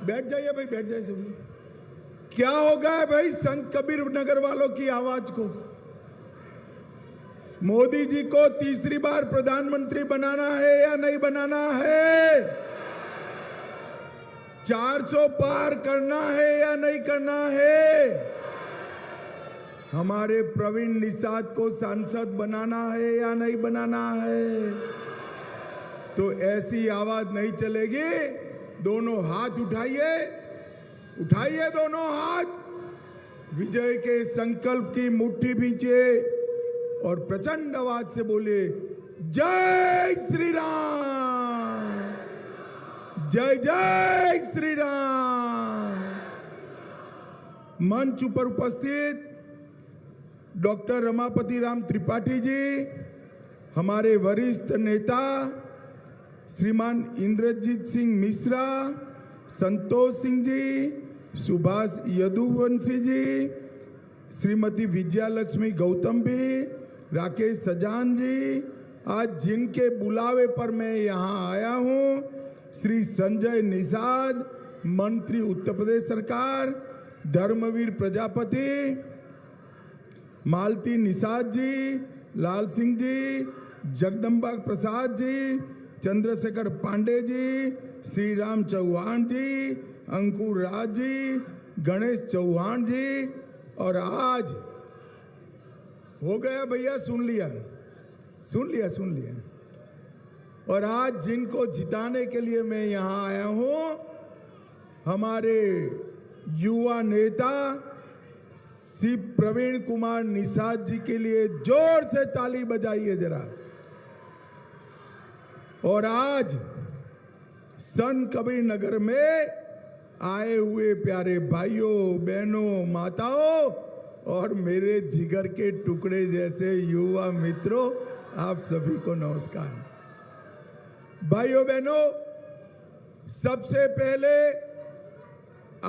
बैठ जाइए भाई, बैठ जाइए सब। क्या हो गया भाई संत कबीर नगर वालों की आवाज को? मोदी जी को तीसरी बार प्रधानमंत्री बनाना है या नहीं बनाना है? 400 पार करना है या नहीं करना है? हमारे प्रवीण निषाद को सांसद बनाना है या नहीं बनाना है? तो ऐसी आवाज नहीं चलेगी। दोनों हाथ उठाइए, उठाइए दोनों हाथ, विजय के संकल्प की मुट्ठी भींचिए और प्रचंड आवाज से बोलिए जय श्री राम, जय जय श्री राम। मंच पर उपस्थित डॉक्टर रमापति राम त्रिपाठी जी, हमारे वरिष्ठ नेता श्रीमान इंद्रजीत सिंह मिश्रा, संतोष सिंह जी, सुभाष यदुवंशी जी, श्रीमती विजयालक्ष्मी गौतम भी, राकेश सजान जी, आज जिनके बुलावे पर मैं यहाँ आया हूँ, श्री संजय निषाद, मंत्री उत्तर प्रदेश सरकार, धर्मवीर प्रजापति, मालती निषाद जी, लाल सिंह जी, जगदम्बा प्रसाद जी, चंद्रशेखर पांडे जी, श्री राम चौहान जी, अंकुर राज जी, गणेश चौहान जी, और आज हो गया भैया, सुन लिया सुन लिया सुन लिया। और आज जिनको जिताने के लिए मैं यहाँ आया हूँ, हमारे युवा नेता श्री प्रवीण कुमार निषाद जी के लिए जोर से ताली बजाइए जरा। और आज संत कबीर नगर में आए हुए प्यारे भाइयों बहनों माताओं और मेरे जिगर के टुकड़े जैसे युवा मित्रों, आप सभी को नमस्कार। भाइयों बहनों, सबसे पहले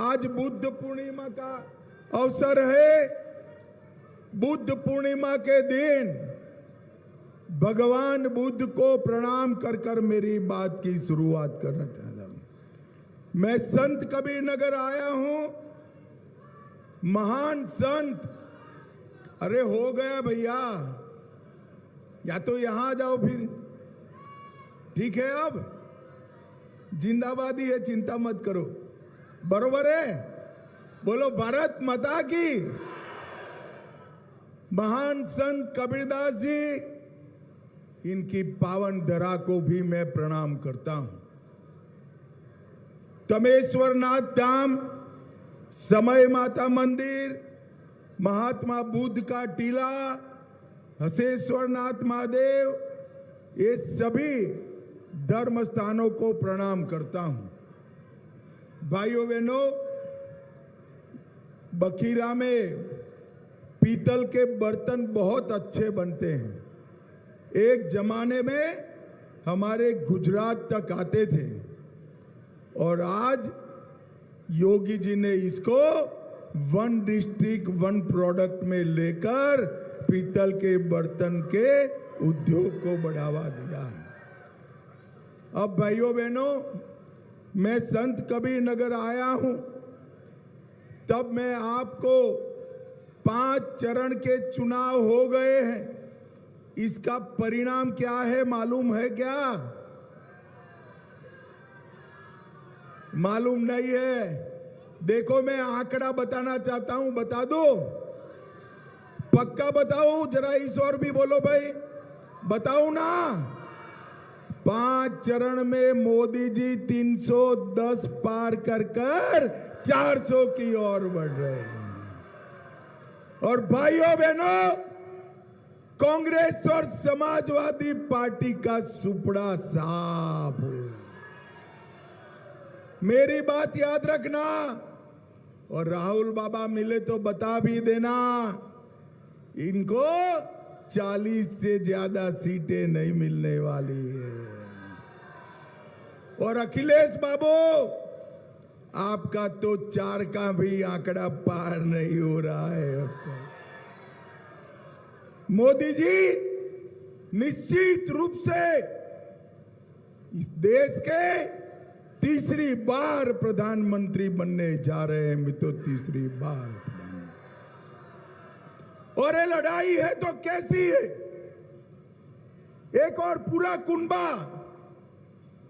आज बुद्ध पूर्णिमा का अवसर है। बुद्ध पूर्णिमा के दिन भगवान बुद्ध को प्रणाम कर कर मेरी बात की शुरुआत करना चाहता हूं। मैं संत कबीर नगर आया हूं, महान संत, अरे हो गया भैया, या तो यहां आ जाओ फिर, ठीक है? अब जिंदाबादी है, चिंता मत करो, बरोबर है? बोलो भारत माता की। महान संत कबीरदास जी, इनकी पावन धरा को भी मैं प्रणाम करता हूं। तमेश्वर नाथ धाम, समय माता मंदिर, महात्मा बुद्ध का टीला, हसेश्वर नाथ महादेव, ये सभी धर्म स्थानों को प्रणाम करता हूं। भाइयों बहनों, बखीरा में पीतल के बर्तन बहुत अच्छे बनते हैं। एक जमाने में हमारे गुजरात तक आते थे और आज योगी जी ने इसको वन डिस्ट्रिक्ट वन प्रोडक्ट में लेकर पीतल के बर्तन के उद्योग को बढ़ावा दिया है। अब भाइयों बहनों, मैं संत कबीर नगर आया हूं, तब मैं आपको 5 चरण के चुनाव हो गए हैं, इसका परिणाम क्या है मालूम है क्या? मालूम नहीं है? देखो, मैं आंकड़ा बताना चाहता हूं, बता दो, पक्का बताओ, जरा इस और भी बोलो भाई, बताओ ना। 5 चरण में मोदी जी 310 पार कर कर 400 की ओर बढ़ रहे हैं। और भाइयों बहनों, कांग्रेस और समाजवादी पार्टी का सुपड़ा साफ हो। मेरी बात याद रखना, और राहुल बाबा मिले तो बता भी देना, इनको 40 से ज्यादा सीटें नहीं मिलने वाली है। और अखिलेश बाबू, आपका तो 4 का भी आंकड़ा पार नहीं हो रहा है। मोदी जी निश्चित रूप से इस देश के तीसरी बार प्रधानमंत्री बनने जा रहे हैं मित्रों, तीसरी बार। और ये लड़ाई है तो कैसी है? एक और पूरा कुनबा,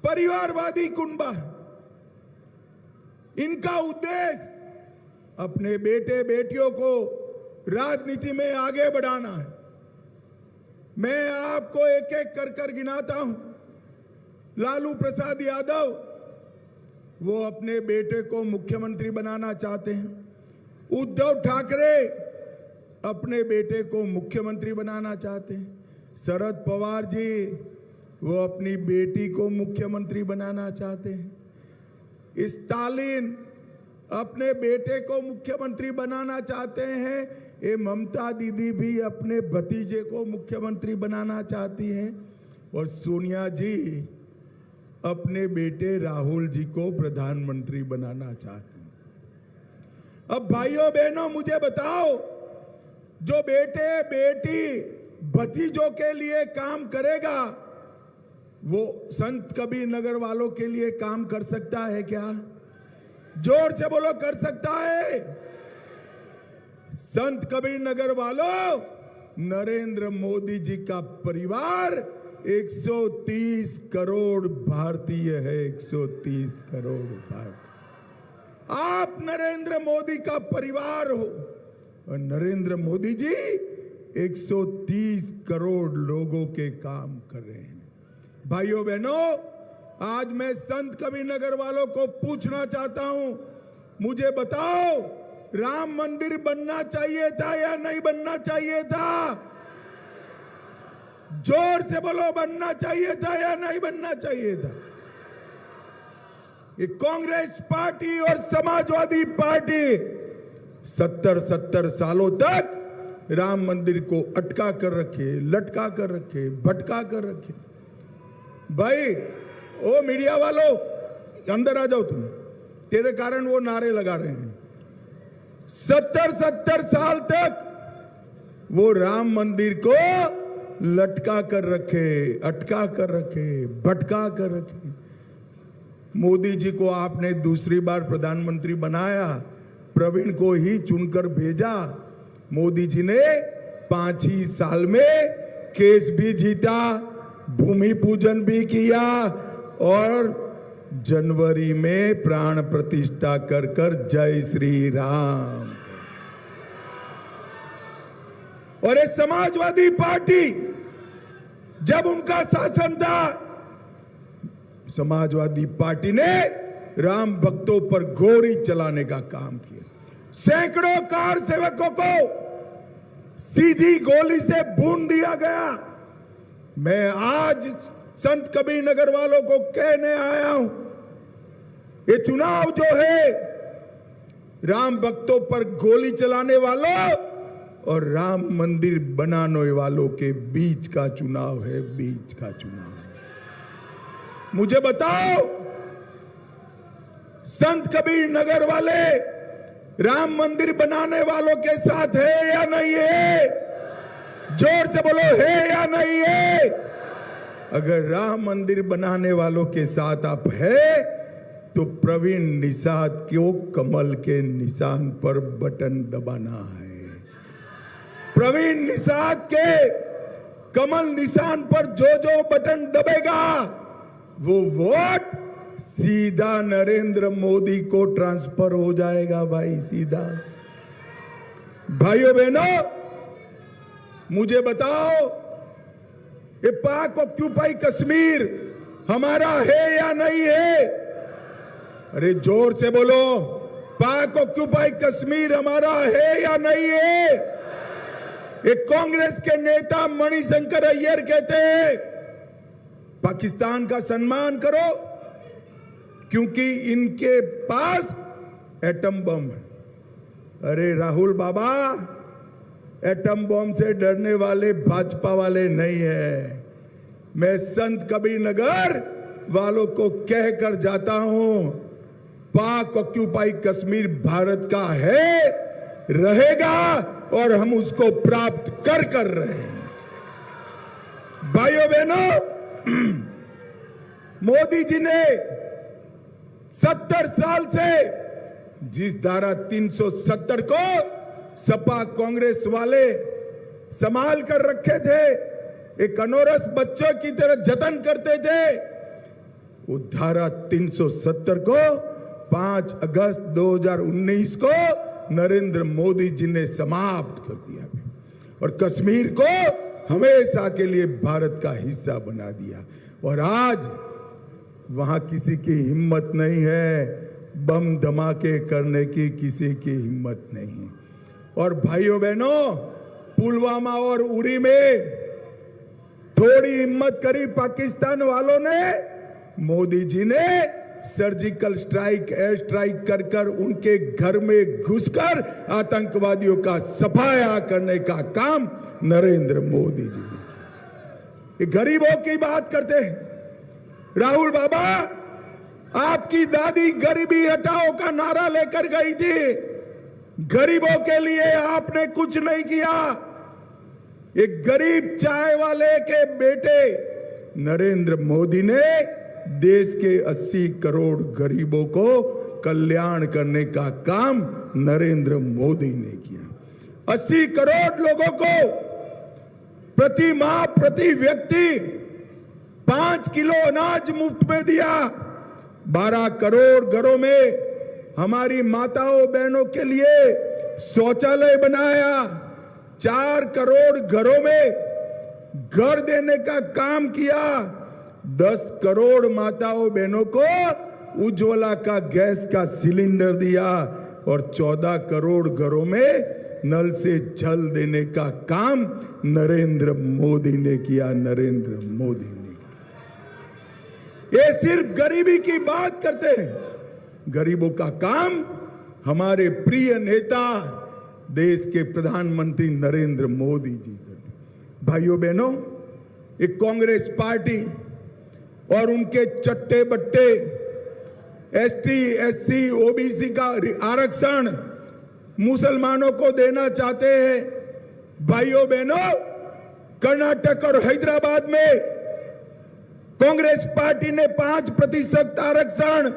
परिवारवादी कुनबा, इनका उद्देश्य अपने बेटे बेटियों को राजनीति में आगे बढ़ाना है। मैं आपको एक एक कर कर गिनाता हूं। लालू प्रसाद यादव, वो अपने बेटे को मुख्यमंत्री बनाना चाहते हैं। उद्धव ठाकरे अपने बेटे को मुख्यमंत्री बनाना चाहते हैं। शरद पवार जी, वो अपनी बेटी को मुख्यमंत्री बनाना चाहते हैं। स्टालिन अपने बेटे को मुख्यमंत्री बनाना चाहते हैं। ये ममता दीदी भी अपने भतीजे को मुख्यमंत्री बनाना चाहती हैं। और सोनिया जी अपने बेटे राहुल जी को प्रधानमंत्री बनाना चाहते हैं। अब भाइयों बहनों, मुझे बताओ, जो बेटे बेटी भतीजों के लिए काम करेगा, वो संत कबीर नगर वालों के लिए काम कर सकता है क्या? जोर से बोलो, कर सकता है? संत कबीर नगर वालों, नरेंद्र मोदी जी का परिवार 130 करोड़ भारतीय है। 130 करोड़ भारतीय। आप नरेंद्र मोदी का परिवार हो और नरेंद्र मोदी जी 130 करोड़ लोगों के काम कर रहे हैं। भाइयों बहनों, आज मैं संत कबीर नगर वालों को पूछना चाहता हूं, मुझे बताओ, राम मंदिर बनना चाहिए था या नहीं बनना चाहिए था? जोर से बोलो, बनना चाहिए था या नहीं बनना चाहिए था? ये कांग्रेस पार्टी और समाजवादी पार्टी 70 सालों तक राम मंदिर को अटका कर रखे, लटका कर रखे, भटका कर रखे। भाई, ओ मीडिया वालों, अंदर आ जाओ तुम, तेरे कारण वो नारे लगा रहे हैं। 70 साल तक वो राम मंदिर को लटका कर रखे, अटका कर रखे, भटका कर रखे। मोदी जी को आपने दूसरी बार प्रधानमंत्री बनाया, प्रवीण को ही चुनकर भेजा। मोदी जी ने 5 ही साल में केस भी जीता, भूमि पूजन भी किया और जनवरी में प्राण प्रतिष्ठा कर कर जय श्री राम। और ये समाजवादी पार्टी, जब उनका शासन था, समाजवादी पार्टी ने राम भक्तों पर गोली चलाने का काम किया। सैकड़ों कार सेवकों को सीधी गोली से भून दिया गया। मैं आज संत कबीर नगर वालों को कहने आया हूं, ये चुनाव जो है राम भक्तों पर गोली चलाने वालों और राम मंदिर बनाने वालों के बीच का चुनाव है, बीच का चुनाव है। मुझे बताओ, संत कबीर नगर वाले राम मंदिर बनाने वालों के साथ है या नहीं है? जोर से बोलो, है या नहीं है? अगर राम मंदिर बनाने वालों के साथ आप है, तो प्रवीण निषाद को कमल के निशान पर बटन दबाना है। प्रवीण निषाद के कमल निशान पर जो बटन दबेगा, वो वोट सीधा नरेंद्र मोदी को ट्रांसफर हो जाएगा। भाई, सीधा। भाइयों बहनों, मुझे बताओ, ये पाक ऑक्यूपाई कश्मीर हमारा है या नहीं है? अरे जोर से बोलो, पाक ऑक्यूपाई कश्मीर हमारा है या नहीं है? एक कांग्रेस के नेता मणिशंकर अय्यर कहते हैं, पाकिस्तान का सम्मान करो क्योंकि इनके पास एटम बम है। अरे राहुल बाबा, एटम बम से डरने वाले भाजपा वाले नहीं है। मैं संत कबीर नगर वालों को कहकर जाता हूं, पाक ऑक्यूपाई कश्मीर भारत का है, रहेगा और हम उसको प्राप्त कर रहे हैं। भाइयों बहनों, मोदी जी ने 70 साल से जिस धारा 370 को सपा कांग्रेस वाले संभाल कर रखे थे, एक अनोरस बच्चों की तरह जतन करते थे, वो धारा 370 को 5 अगस्त 2019 को नरेंद्र मोदी जी ने समाप्त कर दिया और कश्मीर को हमेशा के लिए भारत का हिस्सा बना दिया। और आज वहां किसी की हिम्मत नहीं है, बम धमाके करने की किसी की हिम्मत नहीं है। और भाइयों बहनों, पुलवामा और उरी में थोड़ी हिम्मत करी पाकिस्तान वालों ने, मोदी जी ने सर्जिकल स्ट्राइक, एयर स्ट्राइक कर कर उनके घर में घुसकर आतंकवादियों का सफाया करने का काम नरेंद्र मोदी जी ने किया। गरीबों की बात करते हैं, राहुल बाबा, आपकी दादी गरीबी हटाओ का नारा लेकर गई थी, गरीबों के लिए आपने कुछ नहीं किया। एक गरीब चाय वाले के बेटे नरेंद्र मोदी ने देश के 80 करोड़ गरीबों को कल्याण करने का काम नरेंद्र मोदी ने किया। 80 करोड़ लोगों को प्रति माह प्रति व्यक्ति 5 किलो अनाज मुफ्त में दिया। 12 करोड़ घरों में हमारी माताओं बहनों के लिए शौचालय बनाया। 4 करोड़ घरों में घर देने का काम किया। 10 करोड़ माताओं बहनों को उज्ज्वला का गैस का सिलेंडर दिया और 14 करोड़ घरों में नल से जल देने का काम नरेंद्र मोदी ने किया। नरेंद्र मोदी ने, ये सिर्फ गरीबी की बात करते हैं, गरीबों का काम हमारे प्रिय नेता देश के प्रधानमंत्री नरेंद्र मोदी जी करते। भाइयों बहनों, एक कांग्रेस पार्टी और उनके चट्टे बट्टे एसटी, एससी, ओबीसी का आरक्षण मुसलमानों को देना चाहते हैं। भाइयों बहनों, कर्नाटक और हैदराबाद में कांग्रेस पार्टी ने 5% आरक्षण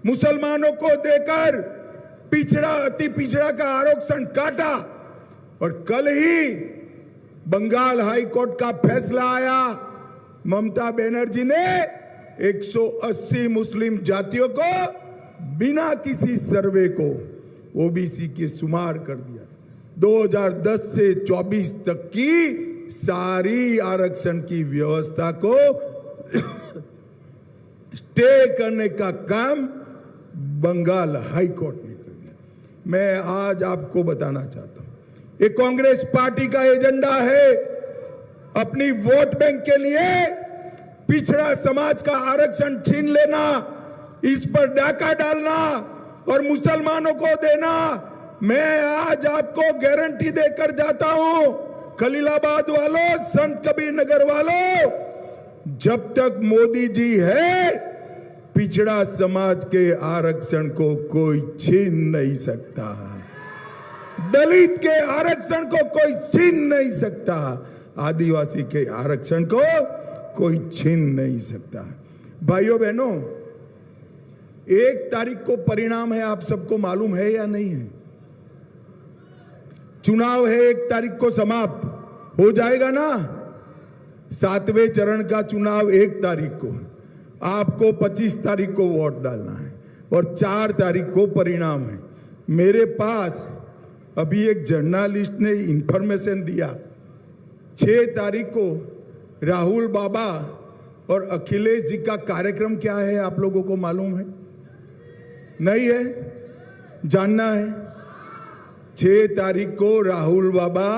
मुसलमानों को देकर पिछड़ा, अति पिछड़ा का आरक्षण काटा। और कल ही बंगाल हाई कोर्ट का फैसला आया, ममता बनर्जी ने 180 मुस्लिम जातियों को बिना किसी सर्वे को ओबीसी के शुमार कर दिया। 2010 से 24 तक की सारी आरक्षण की व्यवस्था को स्टे करने का काम बंगाल हाई कोर्ट ने कर दिया। मैं आज आपको बताना चाहता हूं, ये कांग्रेस पार्टी का एजेंडा है अपनी वोट बैंक के लिए पिछड़ा समाज का आरक्षण छीन लेना, इस पर डाका डालना और मुसलमानों को देना। मैं आज आपको गारंटी देकर जाता हूं, खलीलाबाद वालों, संत कबीर नगर वालों, जब तक मोदी जी है पिछड़ा समाज के आरक्षण को कोई छीन नहीं सकता, दलित के आरक्षण को कोई छीन नहीं सकता, आदिवासी के आरक्षण को कोई छीन नहीं सकता। भाइयों बहनों, 1 तारीख को परिणाम है, आप सबको मालूम है या नहीं है? चुनाव है 1 तारीख को समाप्त हो जाएगा ना। 7वें चरण का चुनाव 1 तारीख को, आपको 25 तारीख को वोट डालना है और 4 तारीख को परिणाम है। मेरे पास अभी एक जर्नलिस्ट ने इंफॉर्मेशन दिया, 6 तारीख को राहुल बाबा और अखिलेश जी का कार्यक्रम क्या है, आप लोगों को मालूम है? नहीं है? जानना है? 6 तारीख को राहुल बाबा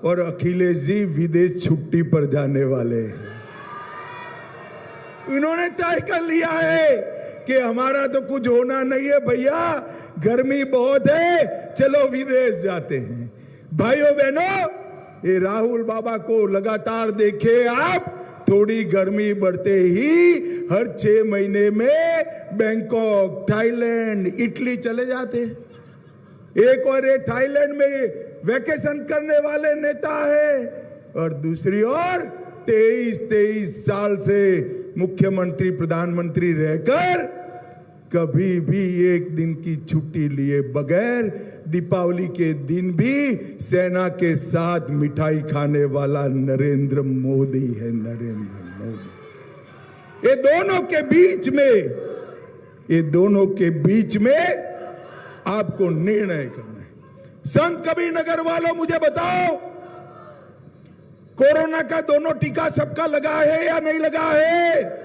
और अखिलेश जी विदेश छुट्टी पर जाने वाले हैं। इन्होंने तय कर लिया है कि हमारा तो कुछ होना नहीं है भैया, गर्मी बहुत है, चलो विदेश जाते हैं। भाइयों बहनों, ये राहुल बाबा को लगातार देखे आप, थोड़ी गर्मी बढ़ते ही हर 6 महीने में बैंकॉक, थाईलैंड, इटली चले जाते। एक और ये थाईलैंड में वैकेशन करने वाले नेता है और दूसरी ओर 23 साल से मुख्यमंत्री प्रधानमंत्री रहकर कभी भी एक दिन की छुट्टी लिए बगैर दीपावली के दिन भी सेना के साथ मिठाई खाने वाला नरेंद्र मोदी है, नरेंद्र मोदी। ये दोनों के बीच में आपको निर्णय करना है। संत कबीरनगर वालों, मुझे बताओ, कोरोना का दोनों टीका सबका लगा है या नहीं लगा है?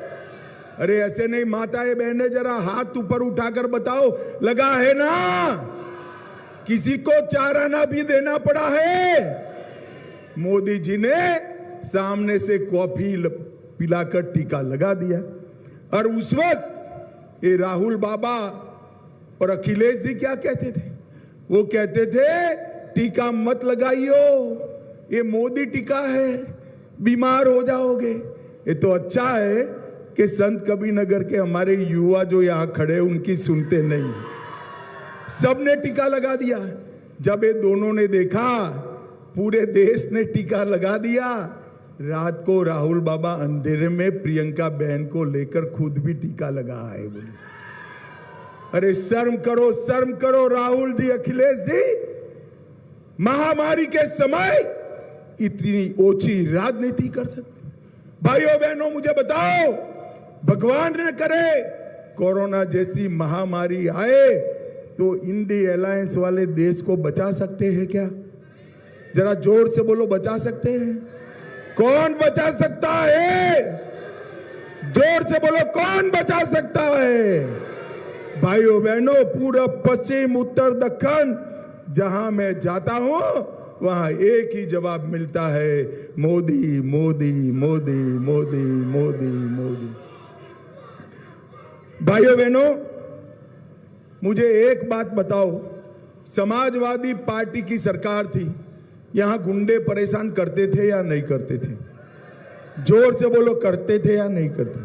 अरे ऐसे नहीं, माताएं बहनें जरा हाथ ऊपर उठाकर बताओ, लगा है ना? किसी को चाराना भी देना पड़ा है? मोदी जी ने सामने से कॉफी पिलाकर टीका लगा दिया। और उस वक्त ये राहुल बाबा और अखिलेश जी क्या कहते थे? वो कहते थे टीका मत लगाइयो, ये मोदी टीका है, बीमार हो जाओगे। ये तो अच्छा है कि संत कबीरनगर के हमारे युवा जो यहाँ खड़े उनकी सुनते नहीं, सबने टीका लगा दिया। जब ये दोनों ने देखा पूरे देश ने टीका लगा दिया, रात को राहुल बाबा अंधेरे में प्रियंका बहन को लेकर खुद भी टीका लगा आए। बोले अरे शर्म करो राहुल जी, अखिलेश जी, महामारी के समय इतनी ओछी राजनीति कर सकते? भाइयों बहनों, मुझे बताओ, भगवान न करे कोरोना जैसी महामारी आए तो इंडिया अलायंस वाले देश को बचा सकते हैं क्या? जरा जोर से बोलो, बचा सकते हैं? कौन बचा सकता है? जोर से बोलो, कौन बचा सकता है? भाइयों बहनों, पूरब पश्चिम उत्तर दक्षिण जहां मैं जाता हूं वहां एक ही जवाब मिलता है, मोदी मोदी मोदी मोदी मोदी मोदी। भाइयों बहनों, मुझे एक बात बताओ, समाजवादी पार्टी की सरकार थी, यहां गुंडे परेशान करते थे या नहीं करते थे? जोर से बोलो, करते थे या नहीं करते?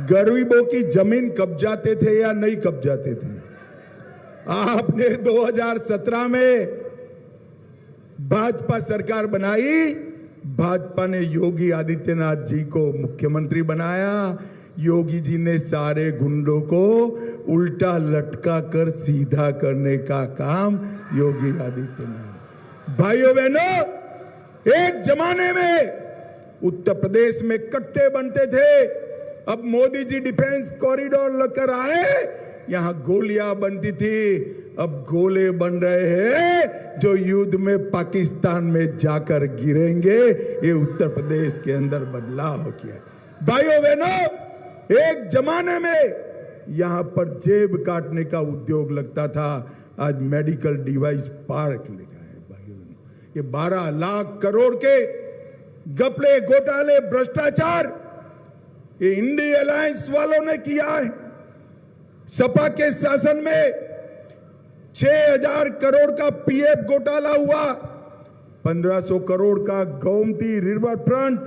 गरीबों की जमीन कब्जाते थे या नहीं कब्जाते थे? आपने 2017 में भाजपा सरकार बनाई, भाजपा ने योगी आदित्यनाथ जी को मुख्यमंत्री बनाया। योगी जी ने सारे गुंडों को उल्टा लटका कर सीधा करने का काम योगी आदित्यनाथ। भाइयों बहनों, एक जमाने में उत्तर प्रदेश में कट्टे बनते थे, अब मोदी जी डिफेंस कॉरिडोर लेकर आए, यहां गोलियां बनती थी, अब गोले बन रहे हैं जो युद्ध में पाकिस्तान में जाकर गिरेंगे। ये उत्तर प्रदेश के अंदर बदलाव किया। भाइयों बहनों, एक जमाने में यहां पर जेब काटने का उद्योग लगता था, आज मेडिकल डिवाइस पार्क लगा है। भाइयों बहनों, ये 12 लाख करोड़ के घपले, घोटाले, भ्रष्टाचार ये इंडिया अलायंस वालों ने किया है। सपा के शासन में 6000 करोड़ का पीएफ घोटाला हुआ, 1500 करोड़ का गोमती रिवर फ्रंट,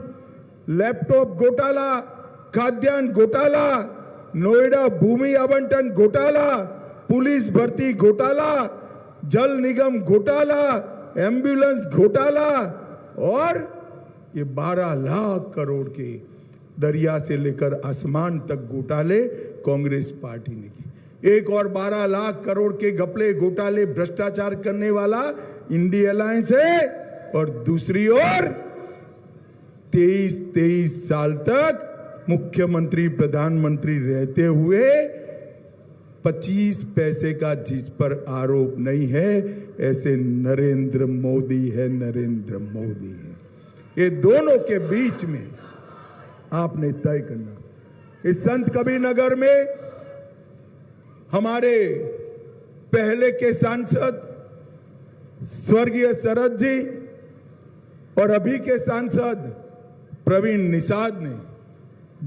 लैपटॉप घोटाला, खाद्यान्न घोटाला, नोएडा भूमि आवंटन घोटाला, पुलिस भर्ती घोटाला, जल निगम घोटाला, एम्बुलेंस घोटाला, और ये 12 लाख करोड़ के दरिया से लेकर आसमान तक घोटाले कांग्रेस पार्टी ने की। एक और 12 लाख करोड़ के घपले, घोटाले, भ्रष्टाचार करने वाला इंडिया अलायंस है, और दूसरी ओर 23 साल तक मुख्यमंत्री प्रधानमंत्री रहते हुए 25 पैसे का जिस पर आरोप नहीं है, ऐसे नरेंद्र मोदी है, नरेंद्र मोदी है। ये दोनों के बीच में आपने तय करना। इस संत कबीरनगर में हमारे पहले के सांसद स्वर्गीय शरद जी और अभी के सांसद प्रवीण निषाद ने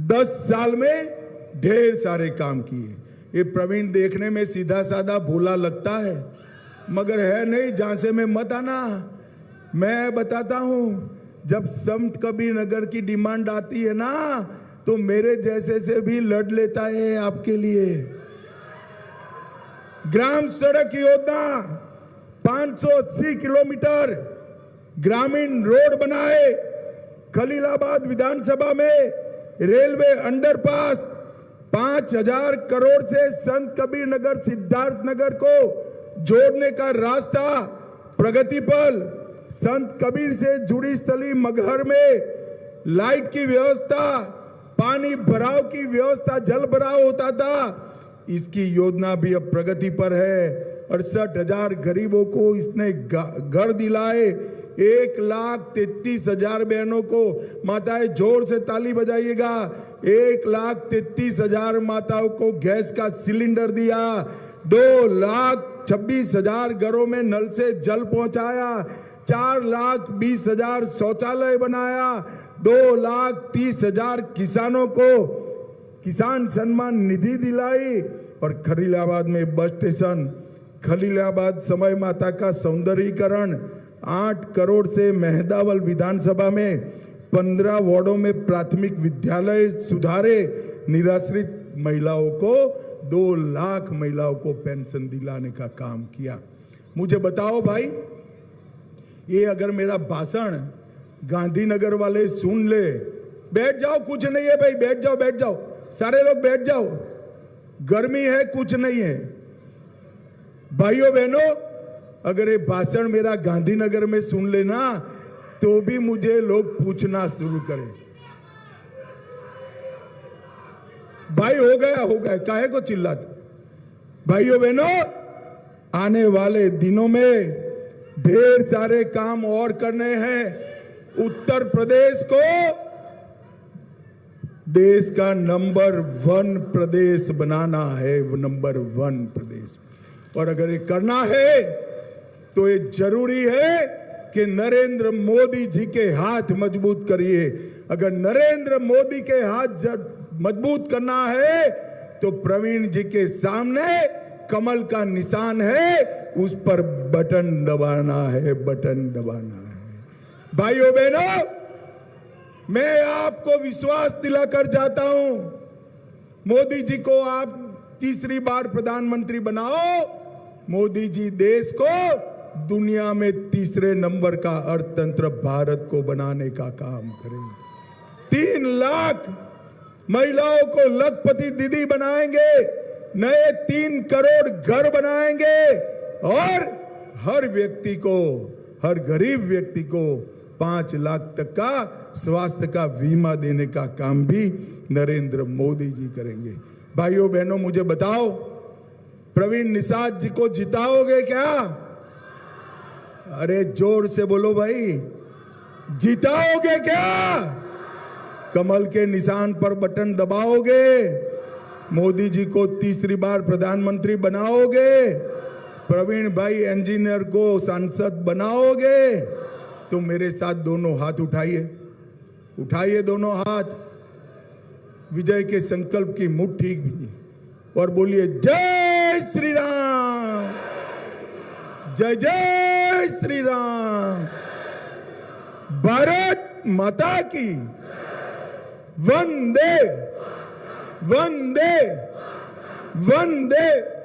10 साल में ढेर सारे काम किए। ये प्रवीण देखने में सीधा साधा भोला लगता है, मगर है नहीं, झांसे में मत आना। मैं बताता हूं, जब संत कबीरनगर की डिमांड आती है ना, तो मेरे जैसे से भी लड़ लेता है आपके लिए। ग्राम सड़क योजना 580 किलोमीटर ग्रामीण रोड बनाए, खलीलाबाद विधानसभा में रेलवे अंडरपास, 5,000 करोड़ से संत कबीर नगर सिद्धार्थ नगर को जोड़ने का रास्ता प्रगति पल, संत कबीर से जुड़ी स्थली मगहर में लाइट की व्यवस्था, पानी भराव की व्यवस्था, जल भराव होता था, इसकी योजना भी अब प्रगति पर है। 68,000 गरीबों को इसने घर दिलाए। 1,33,000 बहनों को, माताएं जोर से ताली बजाइएगा, 1,33,000 माताओं को गैस का सिलेंडर दिया। 2,26,000 घरों में नल से जल पहुंचाया। 4,20,000 शौचालय बनाया। 2,30,000 किसानों को किसान सम्मान निधि दिलाई। और खलीलाबाद में बस स्टेशन, खलीलाबाद समय माता का सौंदर्यीकरण, 8 करोड़ से मेहदावल विधानसभा में 15 वार्डों में प्राथमिक विद्यालय सुधारे। निराश्रित महिलाओं को 2 लाख महिलाओं को पेंशन दिलाने का काम किया। मुझे बताओ भाई, ये अगर मेरा भाषण गांधीनगर वाले सुन ले, बैठ जाओ, कुछ नहीं है भाई, बैठ जाओ, बैठ जाओ, सारे लोग बैठ जाओ, गर्मी है, कुछ नहीं है। भाइयों बहनों, अगर ये भाषण मेरा गांधीनगर में सुन लेना तो भी मुझे लोग पूछना शुरू करें, भाई हो गया, काहे को चिल्लाते। भाइयों बहनों, आने वाले दिनों में ढेर सारे काम और करने हैं। उत्तर प्रदेश को देश का नंबर 1 प्रदेश बनाना है, वो नंबर 1 प्रदेश। और अगर ये करना है तो ये जरूरी है कि नरेंद्र मोदी जी के हाथ मजबूत करिए। अगर नरेंद्र मोदी के हाथ मजबूत करना है तो प्रवीण जी के सामने कमल का निशान है, उस पर बटन दबाना है, बटन दबाना है। भाइयों बहनों, मैं आपको विश्वास दिलाकर जाता हूं, मोदी जी को आप तीसरी बार प्रधानमंत्री बनाओ, मोदी जी देश को दुनिया में तीसरे नंबर का अर्थतंत्र भारत को बनाने का काम करेंगे। 3 लाख महिलाओं को लखपति दीदी बनाएंगे, नए 3 करोड़ घर बनाएंगे और हर व्यक्ति को, हर गरीब व्यक्ति को 5 लाख तक का स्वास्थ्य का बीमा देने का काम भी नरेंद्र मोदी जी करेंगे। भाइयों बहनों, मुझे बताओ, प्रवीण निषाद जी को जिताओगे क्या? अरे जोर से बोलो भाई, जिताओगे क्या? कमल के निशान पर बटन दबाओगे? मोदी जी को तीसरी बार प्रधानमंत्री बनाओगे? प्रवीण भाई इंजीनियर को सांसद बनाओगे? तो मेरे साथ दोनों हाथ उठाइए, उठाइए दोनों हाथ, विजय के संकल्प की मुट्ठी और बोलिए जय श्री राम, जय जय श्री राम, भारत माता की, वंदे वंदे वंदे।